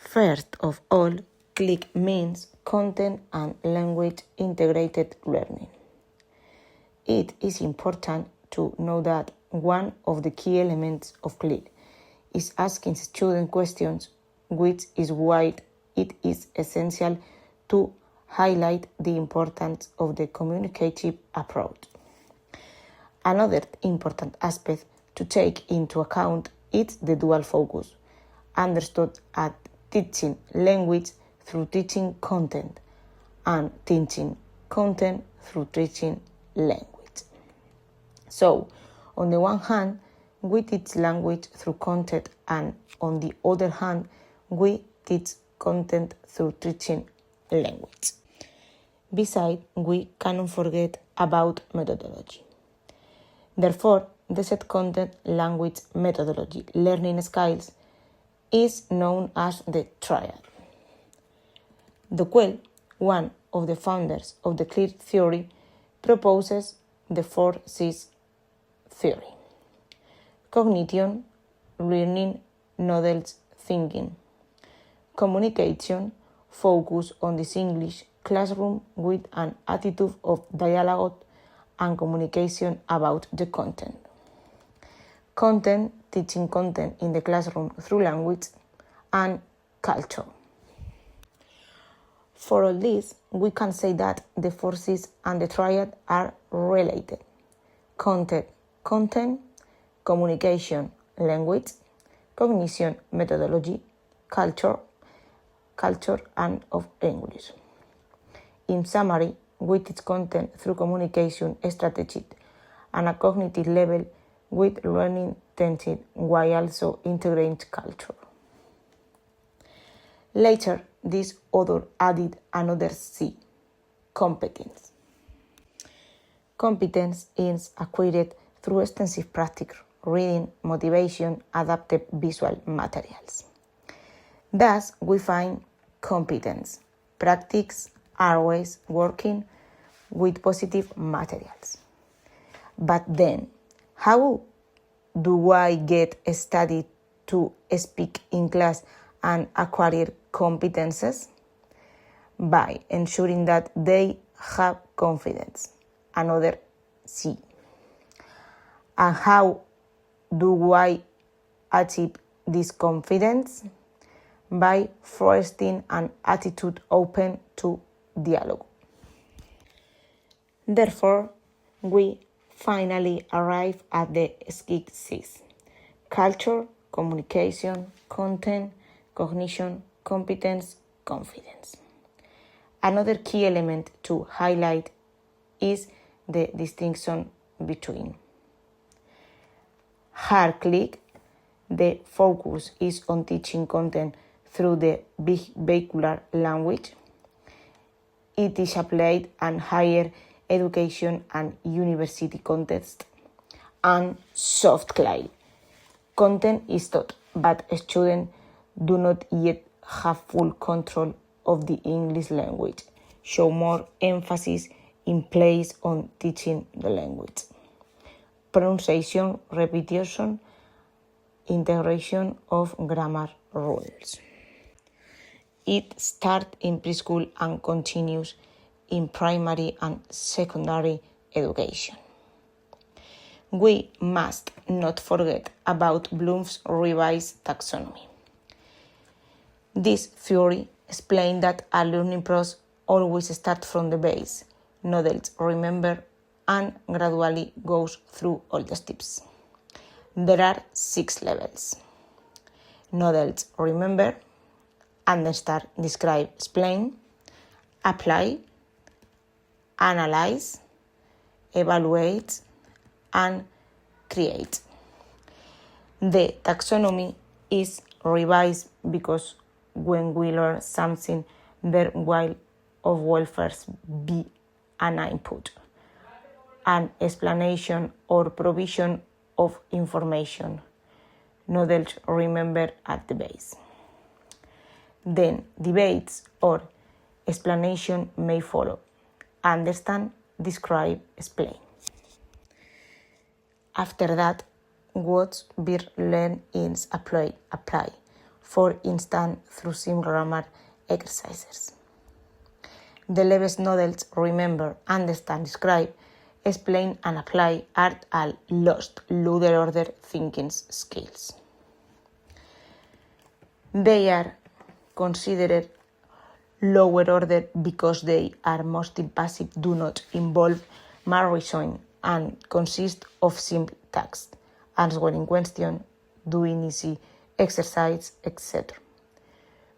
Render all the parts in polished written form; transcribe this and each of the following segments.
First of all, CLIL means Content and Language Integrated Learning. It is important to know that one of the key elements of CLIL is asking student questions, which is why it is essential to highlight the importance of the communicative approach. Another important aspect to take into account is the dual focus, understood as teaching language through teaching content and teaching content through teaching language. So, on the one hand, we teach language through content, and on the other hand, we teach content through teaching language. Besides, we cannot forget about methodology. Therefore, the set content language methodology learning styles is known as the triad. De Quell, one of the founders of the CLIL theory, proposes the 4 C's theory: cognition, learning, knowledge, thinking; communication, focus on this English classroom with an attitude of dialogue and communication about the content; content, teaching content in the classroom through language; and culture. For all this, we can say that the 4 C's and the triad are related: content, communication, language; cognition, methodology; culture, and of English. In summary, we teach content through communication strategy and a cognitive level with learning tension while also integrating culture. Later, this author added another C: competence. Competence is acquired through extensive practice, reading, motivation, adapted visual materials. Thus, we find competence. Practice always working with positive materials. But then, how do I get started to speak in class and acquire competences? By ensuring that they have confidence. Another C. And how do I achieve this confidence? By fostering an attitude open to dialogue. Therefore, we finally arrive at the 6 C's: culture, communication, content, cognition, competence, confidence. Another key element to highlight is the distinction between hard CLIL. The focus is on teaching content through the vehicular language. It is applied in higher education and university context. And soft CLIL. Content is taught, but students do not yet have full control of the English language, so more emphasis is placed on teaching the language. Pronunciation, repetition, integration of grammar rules. It starts in preschool and continues in primary and secondary education. We must not forget about Bloom's revised taxonomy. This theory explains that a learning process always starts from the base, knowledge, remember, and gradually goes through all the steps. There are 6 levels: knowledge, remember, understand, describe, explain, apply, analyze, evaluate, and create. The taxonomy is revised because when we learn something, there will first be an input, an explanation or provision of information, knowledge, remember at the base. Then debates or explanation may follow: understand, describe, explain. After that, what we learn is apply. for instance through sim grammar exercises. The levels models remember, understand, describe, explain and apply are all lost lower order thinking skills. They are considered lower order because they are mostly passive, do not involve much reasoning, and consist of simple tasks, answering questions, doing easy exercise, etc.,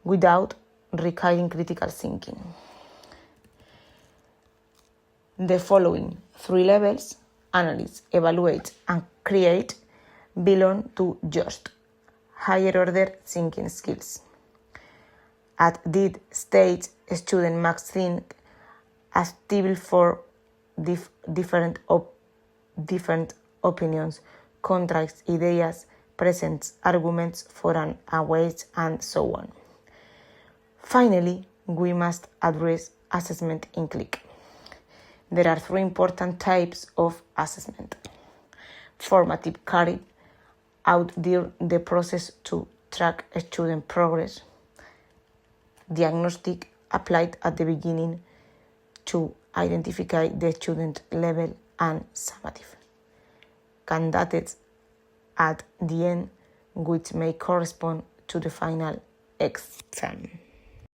without requiring critical thinking. The following 3 levels, analyze, evaluate, and create, belong to just higher order thinking skills. At this stage, students must think actively for different opinions, contrast ideas, present arguments for and against, and so on. Finally, we must address assessment in CLIL. There are 3 important types of assessment. Formative, carried out during the process to track student progress. Diagnostic, applied at the beginning to identify the student level. And summative, conducted at the end, which may correspond to the final exam.